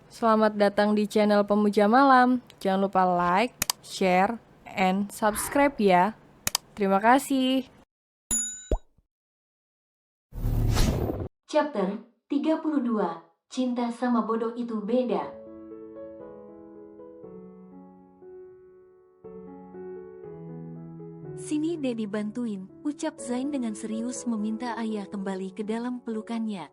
Selamat datang di channel Pemuja Malam. Jangan lupa like, share, and subscribe ya. Terima kasih. Chapter 32. Cinta sama bodoh itu beda. Sini Dedi bantuin, ucap Zain dengan serius meminta ayah kembali ke dalam pelukannya.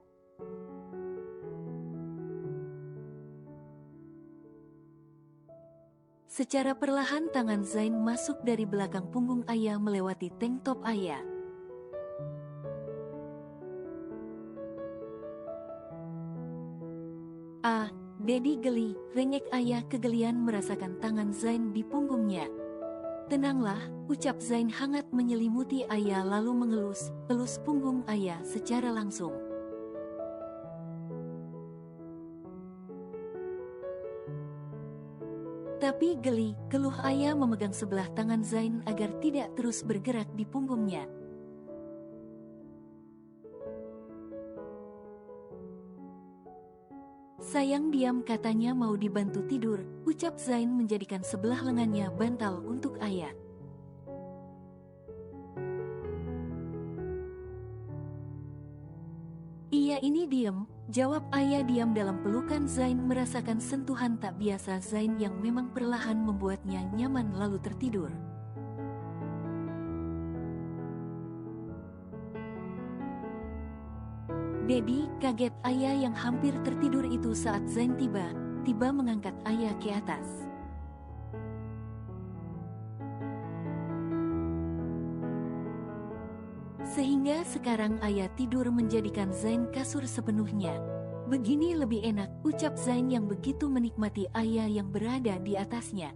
Secara perlahan tangan Zain masuk dari belakang punggung ayah melewati tank top ayah. Ah, Dedi geli, rengek ayah kegelian merasakan tangan Zain di punggungnya. Tenanglah, ucap Zain hangat menyelimuti ayah lalu elus punggung ayah secara langsung. Tapi geli, keluh ayah memegang sebelah tangan Zain agar tidak terus bergerak di punggungnya. Sayang diam katanya mau dibantu tidur, ucap Zain menjadikan sebelah lengannya bantal untuk ayah. Iya ini diem, jawab ayah diam dalam pelukan Zain merasakan sentuhan tak biasa Zain yang memang perlahan membuatnya nyaman lalu tertidur. Dedi kaget ayah yang hampir tertidur itu saat Zain tiba mengangkat ayah ke atas. Sehingga sekarang ayah tidur menjadikan Zain kasur sepenuhnya. Begini lebih enak, ucap Zain yang begitu menikmati ayah yang berada di atasnya.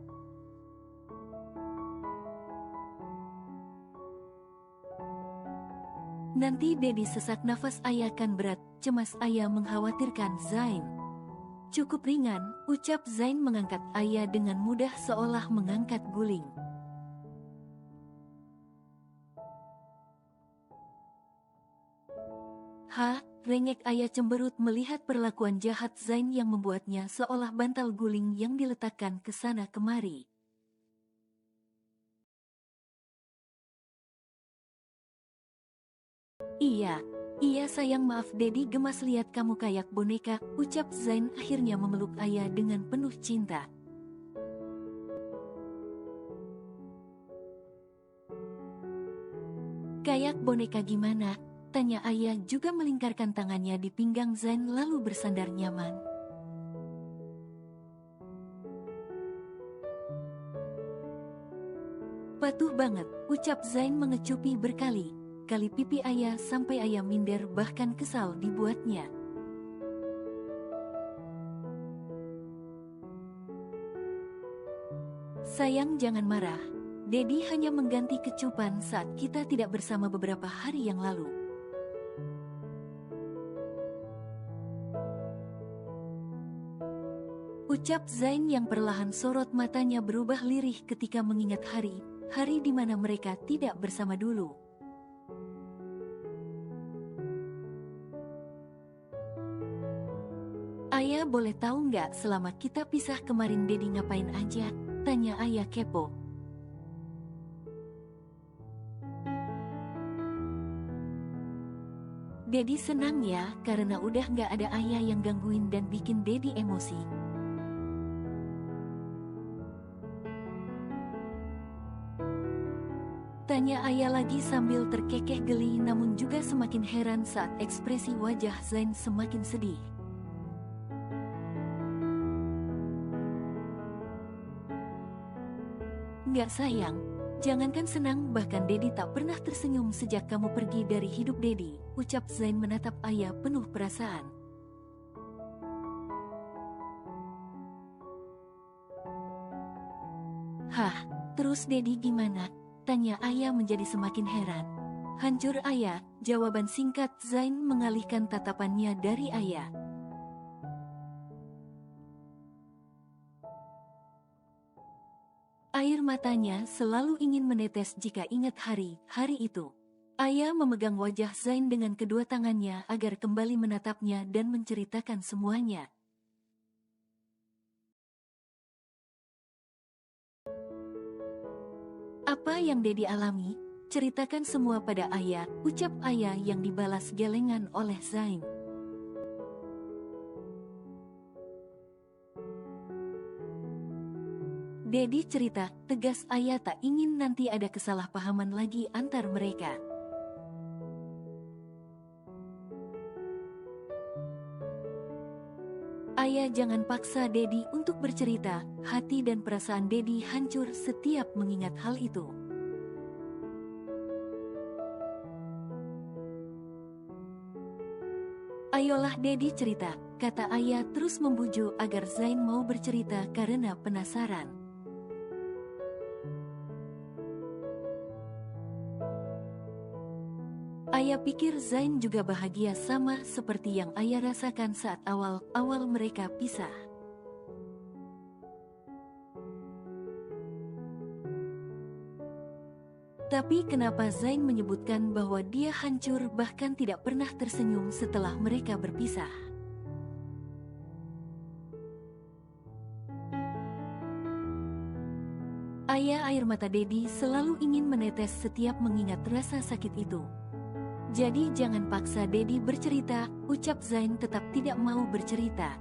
Nanti Dedi sesak nafas ayah kan berat, cemas ayah mengkhawatirkan Zain. Cukup ringan, ucap Zain mengangkat ayah dengan mudah seolah mengangkat guling. Hah, rengek ayah cemberut melihat perlakuan jahat Zain yang membuatnya seolah bantal guling yang diletakkan ke sana kemari. Iya sayang maaf Dedi gemas lihat kamu kayak boneka, ucap Zain akhirnya memeluk ayah dengan penuh cinta. Kayak boneka gimana? Tanya ayah juga melingkarkan tangannya di pinggang Zain lalu bersandar nyaman. Patuh banget, ucap Zain mengecupi berkali-kali pipi ayah sampai ayah minder bahkan kesal dibuatnya. Sayang jangan marah. Dedi hanya mengganti kecupan saat kita tidak bersama beberapa hari yang lalu. Ucap Zain yang perlahan sorot matanya berubah lirih ketika mengingat hari di mana mereka tidak bersama dulu. Ayah boleh tahu nggak selama kita pisah kemarin Dedi ngapain aja? Tanya ayah kepo. Dedi senang ya karena udah nggak ada ayah yang gangguin dan bikin Dedi emosi. Tanya ayah lagi sambil terkekeh geli namun juga semakin heran saat ekspresi wajah Zain semakin sedih. Nggak sayang, jangankan senang bahkan Dedi tak pernah tersenyum sejak kamu pergi dari hidup Dedi, ucap Zain menatap ayah penuh perasaan. Hah, terus Dedi gimana? Tanya ayah menjadi semakin heran. Hancur ayah, jawaban singkat Zain mengalihkan tatapannya dari ayah. Air matanya selalu ingin menetes jika ingat hari itu. Ayah memegang wajah Zain dengan kedua tangannya agar kembali menatapnya dan menceritakan semuanya. Apa yang Dedi alami? Ceritakan semua pada ayah, ucap ayah yang dibalas gelengan oleh Zain. Dedi cerita, tegas ayah tak ingin nanti ada kesalahpahaman lagi antar mereka. Ayah jangan paksa Dedi untuk bercerita, hati dan perasaan Dedi hancur setiap mengingat hal itu. Ayolah Dedi cerita, kata ayah terus membujuk agar Zain mau bercerita karena penasaran. Ayah pikir Zain juga bahagia sama seperti yang ayah rasakan saat awal-awal mereka pisah. Tapi kenapa Zain menyebutkan bahwa dia hancur bahkan tidak pernah tersenyum setelah mereka berpisah? Air mata Dedi selalu ingin menetes setiap mengingat rasa sakit itu. Jadi jangan paksa Dedi bercerita, ucap Zain tetap tidak mau bercerita.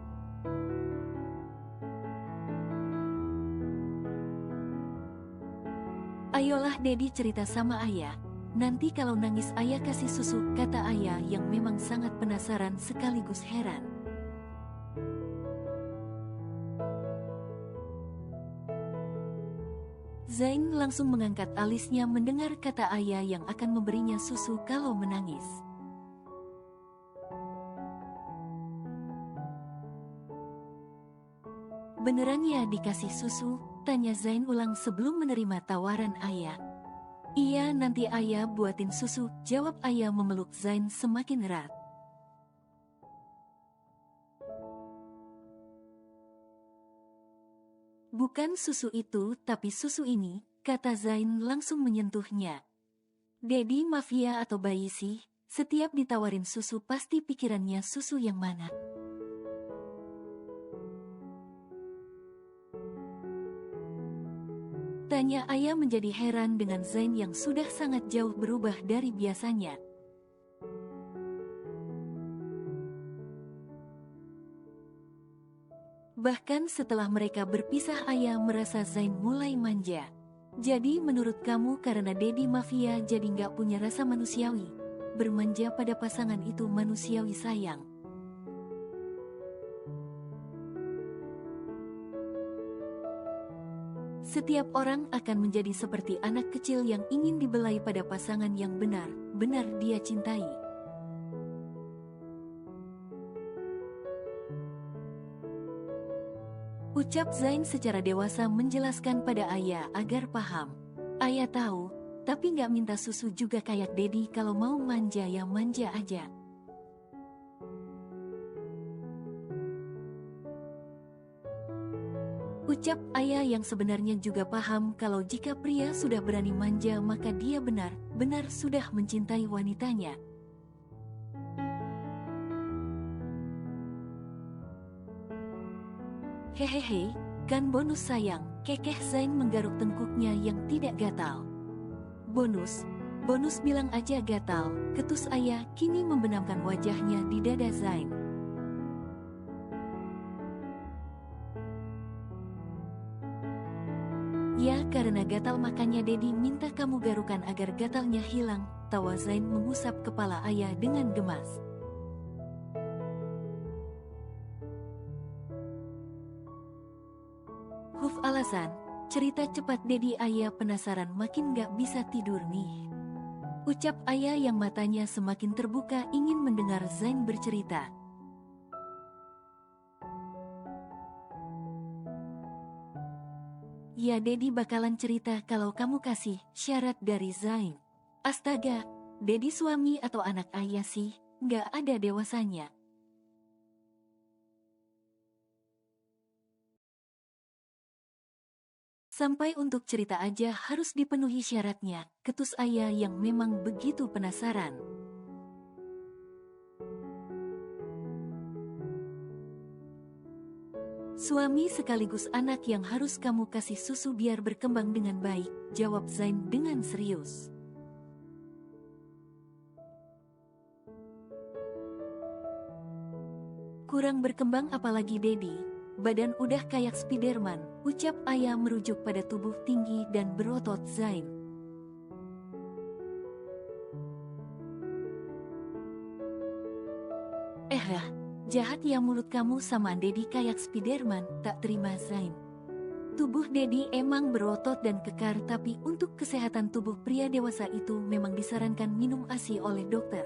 Ayolah Dedi cerita sama ayah. Nanti kalau nangis ayah kasih susu, kata ayah yang memang sangat penasaran sekaligus heran. Zain langsung mengangkat alisnya mendengar kata ayah yang akan memberinya susu kalau menangis. Beneran ya dikasih susu? Tanya Zain ulang sebelum menerima tawaran ayah. Iya nanti ayah buatin susu, jawab ayah memeluk Zain semakin erat. Bukan susu itu, tapi susu ini, kata Zain langsung menyentuhnya. Dedi mafia atau bayi sih, setiap ditawarin susu pasti pikirannya susu yang mana. Tanya ayah menjadi heran dengan Zain yang sudah sangat jauh berubah dari biasanya. Bahkan setelah mereka berpisah ayah merasa Zain mulai manja. Jadi menurut kamu karena Dedi mafia jadi nggak punya rasa manusiawi? Bermanja pada pasangan itu manusiawi sayang. Setiap orang akan menjadi seperti anak kecil yang ingin dibelai pada pasangan yang benar-benar dia cintai. Ucap Zain secara dewasa menjelaskan pada ayah agar paham. Ayah tahu, tapi nggak minta susu juga kayak Dedi, kalau mau manja ya manja aja. Ucap ayah yang sebenarnya juga paham kalau jika pria sudah berani manja maka dia benar-benar sudah mencintai wanitanya. Hehehe, kan bonus sayang, kekeh Zain menggaruk tengkuknya yang tidak gatal. Bonus bilang aja gatal, ketus ayah kini membenamkan wajahnya di dada Zain. Ya karena gatal makanya Dedi minta kamu garukan agar gatalnya hilang, tawa Zain mengusap kepala ayah dengan gemas. Alasan, cerita cepat Dedi, ayah penasaran makin gak bisa tidur nih. Ucap ayah yang matanya semakin terbuka ingin mendengar Zain bercerita. Ya Dedi bakalan cerita kalau kamu kasih syarat dari Zain. Astaga, Dedi suami atau anak ayah sih, gak ada dewasanya. Sampai untuk cerita aja harus dipenuhi syaratnya, ketus ayah yang memang begitu penasaran. Suami sekaligus anak yang harus kamu kasih susu biar berkembang dengan baik, jawab Zain dengan serius. Kurang berkembang apalagi Dedi, badan udah kayak Spiderman, ucap ayah merujuk pada tubuh tinggi dan berotot Zain. Jahat ya mulut kamu sama Dedi kayak Spiderman, tak terima Zain. Tubuh Dedi emang berotot dan kekar, tapi untuk kesehatan tubuh pria dewasa itu memang disarankan minum ASI oleh dokter.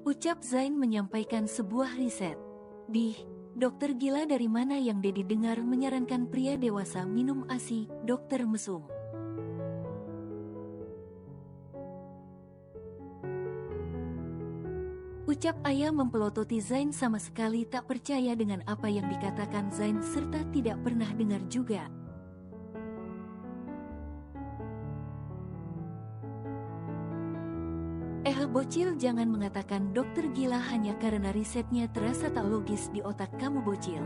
Ucap Zain menyampaikan sebuah riset. Dokter gila dari mana yang Dedi dengar menyarankan pria dewasa minum ASI, dokter mesum. Ucap ayah mempelototi Zain sama sekali tak percaya dengan apa yang dikatakan Zain serta tidak pernah dengar juga. Bocil, jangan mengatakan dokter gila hanya karena risetnya terasa tak logis di otak kamu bocil.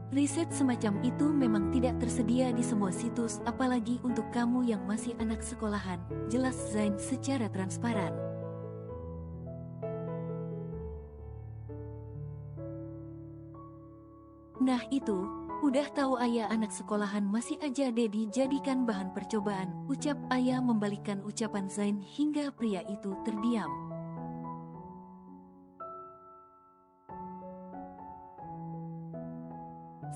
Riset semacam itu memang tidak tersedia di semua situs, apalagi untuk kamu yang masih anak sekolahan, jelas Zain secara transparan. Nah itu, udah tahu ayah anak sekolahan masih aja Dedi jadikan bahan percobaan, ucap ayah membalikkan ucapan Zain hingga pria itu terdiam.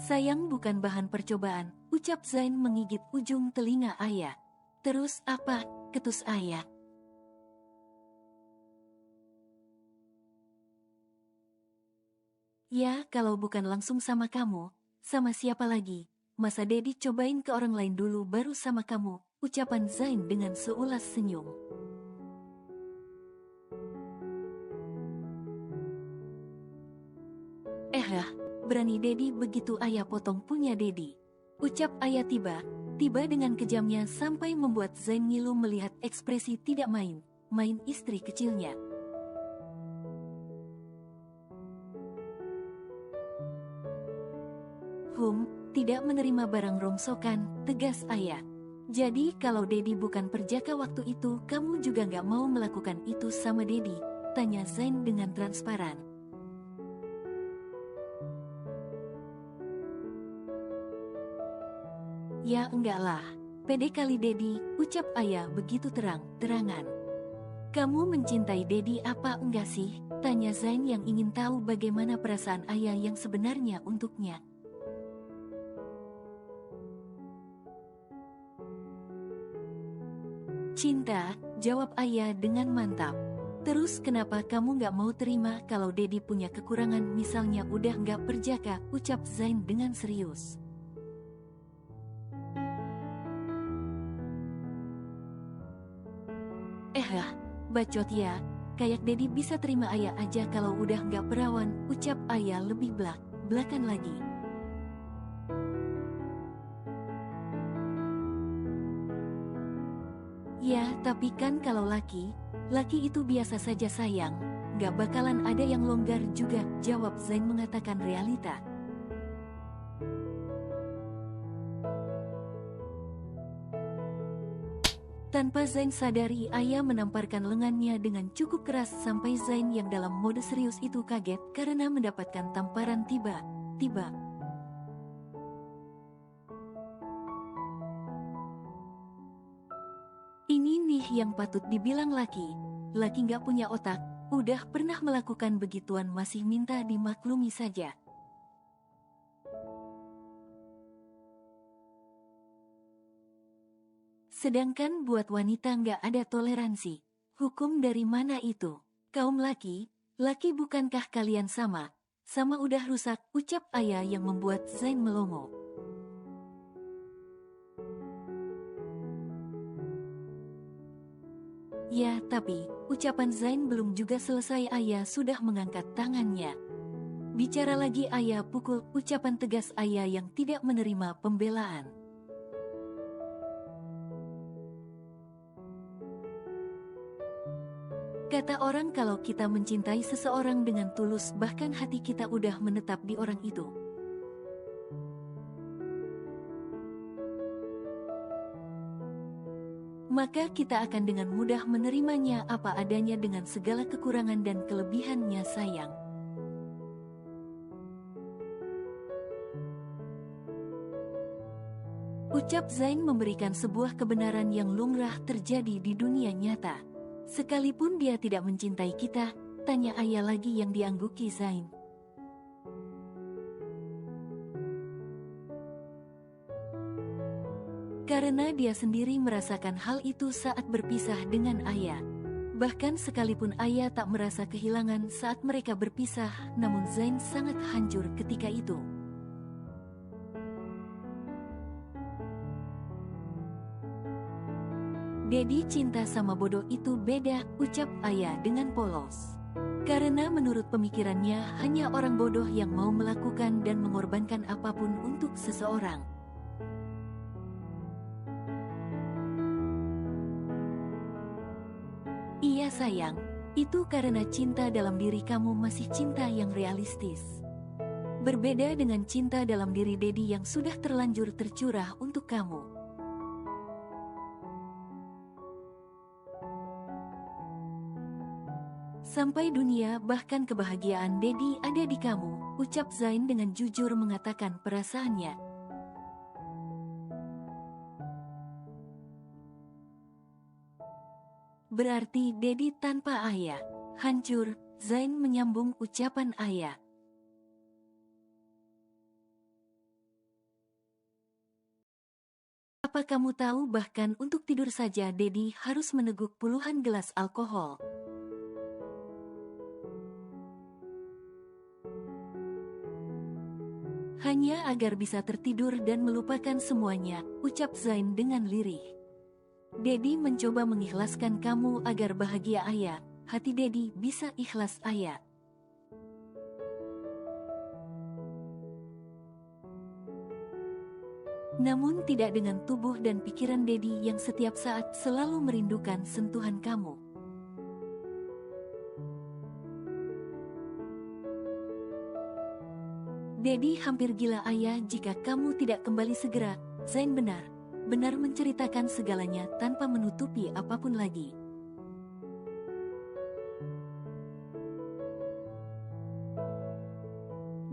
Sayang bukan bahan percobaan, ucap Zain menggigit ujung telinga ayah. Terus apa, ketus ayah? Ya, kalau bukan langsung sama kamu, sama siapa lagi? Masa Dedi cobain ke orang lain dulu baru sama kamu, ucapan Zain dengan seulas senyum. Berani Dedi begitu ayah potong punya Dedi. Ucap ayah tiba dengan kejamnya sampai membuat Zain ngilu melihat ekspresi tidak main istri kecilnya. Tidak menerima barang rongsokan, tegas ayah. Jadi kalau Dedi bukan perjaka waktu itu, kamu juga gak mau melakukan itu sama Dedi? Tanya Zain dengan transparan. Ya enggak lah, pede kali Dedi, ucap ayah begitu terang-terangan. Kamu mencintai Dedi apa enggak sih? Tanya Zain yang ingin tahu bagaimana perasaan ayah yang sebenarnya untuknya. Cinta, jawab ayah dengan mantap. Terus kenapa kamu gak mau terima kalau Dedi punya kekurangan, misalnya udah gak perjaka, ucap Zain dengan serius. Bacot ya, kayak Dedi bisa terima ayah aja kalau udah gak perawan, ucap ayah lebih belak-belakan lagi. Ya, tapi kan kalau laki itu biasa saja sayang, gak bakalan ada yang longgar juga, jawab Zain mengatakan realita. Tanpa Zain sadari, ayah menamparkan lengannya dengan cukup keras sampai Zain yang dalam mode serius itu kaget karena mendapatkan tamparan tiba-tiba. Ini nih yang patut dibilang laki gak punya otak, udah pernah melakukan begituan masih minta dimaklumi saja. Sedangkan buat wanita nggak ada toleransi. Hukum dari mana itu? Kaum laki bukankah kalian sama udah rusak, ucap ayah yang membuat Zain melongo. Ya, tapi ucapan Zain belum juga selesai, ayah sudah mengangkat tangannya. Bicara lagi ayah pukul, ucapan tegas ayah yang tidak menerima pembelaan. Kata orang kalau kita mencintai seseorang dengan tulus bahkan hati kita udah menetap di orang itu. Maka kita akan dengan mudah menerimanya apa adanya dengan segala kekurangan dan kelebihannya sayang. Ucap Zain memberikan sebuah kebenaran yang lumrah terjadi di dunia nyata. Sekalipun dia tidak mencintai kita, tanya ayah lagi yang diangguki Zain. Karena dia sendiri merasakan hal itu saat berpisah dengan ayah. Bahkan sekalipun ayah tak merasa kehilangan saat mereka berpisah, namun Zain sangat hancur ketika itu. Dedi cinta sama bodoh itu beda, ucap ayah dengan polos. Karena menurut pemikirannya hanya orang bodoh yang mau melakukan dan mengorbankan apapun untuk seseorang. Iya sayang, itu karena cinta dalam diri kamu masih cinta yang realistis. Berbeda dengan cinta dalam diri Dedi yang sudah terlanjur tercurah untuk kamu. Sampai dunia bahkan kebahagiaan Dedi ada di kamu, ucap Zain dengan jujur mengatakan perasaannya. Berarti Dedi tanpa ayah hancur, Zain menyambung ucapan ayah. Apa kamu tahu bahkan untuk tidur saja Dedi harus meneguk puluhan gelas alkohol. Hanya agar bisa tertidur dan melupakan semuanya, ucap Zain dengan lirih. Dedi mencoba mengikhlaskan kamu agar bahagia ayah, hati Dedi bisa ikhlas ayah. Namun tidak dengan tubuh dan pikiran Dedi yang setiap saat selalu merindukan sentuhan kamu. Dedi hampir gila ayah jika kamu tidak kembali segera. Zain benar menceritakan segalanya tanpa menutupi apapun lagi.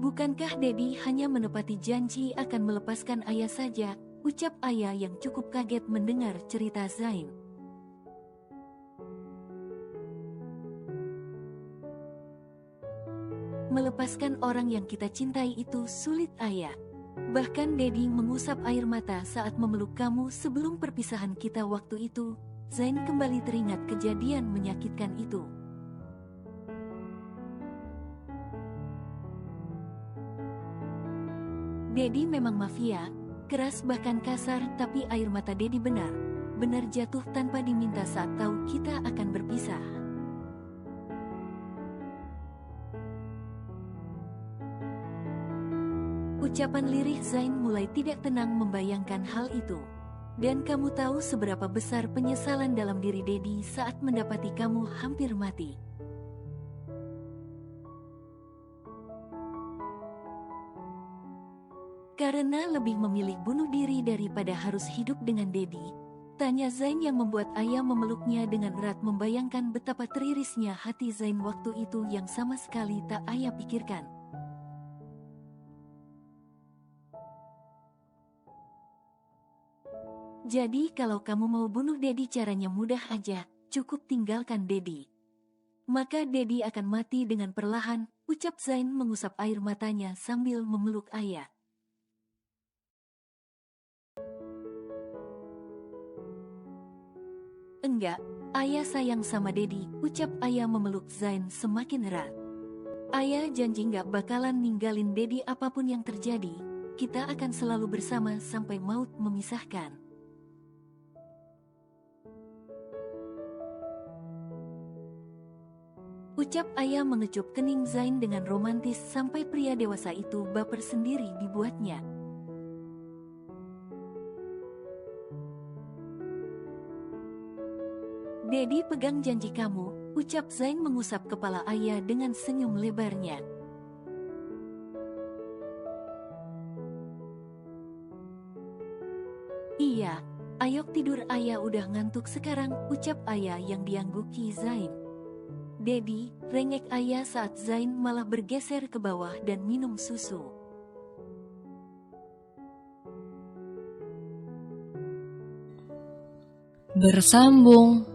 Bukankah Dedi hanya menepati janji akan melepaskan ayah saja, ucap ayah yang cukup kaget mendengar cerita Zain. Melepaskan orang yang kita cintai itu sulit ayah. Bahkan Dedi mengusap air mata saat memeluk kamu sebelum perpisahan kita waktu itu. Zain kembali teringat kejadian menyakitkan itu. Dedi memang mafia, keras bahkan kasar, tapi air mata Dedi benar jatuh tanpa diminta saat tahu kita akan berpisah. Ucapan lirih Zain mulai tidak tenang membayangkan hal itu. Dan kamu tahu seberapa besar penyesalan dalam diri Dedi saat mendapati kamu hampir mati. Karena lebih memilih bunuh diri daripada harus hidup dengan Dedi, tanya Zain yang membuat ayah memeluknya dengan erat membayangkan betapa teririsnya hati Zain waktu itu yang sama sekali tak ayah pikirkan. Jadi kalau kamu mau bunuh Dedi caranya mudah aja, cukup tinggalkan Dedi. Maka Dedi akan mati dengan perlahan, ucap Zain mengusap air matanya sambil memeluk ayah. Enggak, ayah sayang sama Dedi, ucap ayah memeluk Zain semakin erat. Ayah janji nggak bakalan ninggalin Dedi apapun yang terjadi, kita akan selalu bersama sampai maut memisahkan. Ucap ayah mengecup kening Zain dengan romantis sampai pria dewasa itu baper sendiri dibuatnya. Dedi pegang janji kamu, Ucap Zain mengusap kepala ayah dengan senyum lebarnya. Iya, ayok tidur ayah udah ngantuk sekarang, ucap ayah yang diangguki Zain. Dedi, rengek ayah saat Zain malah bergeser ke bawah dan minum susu. Bersambung.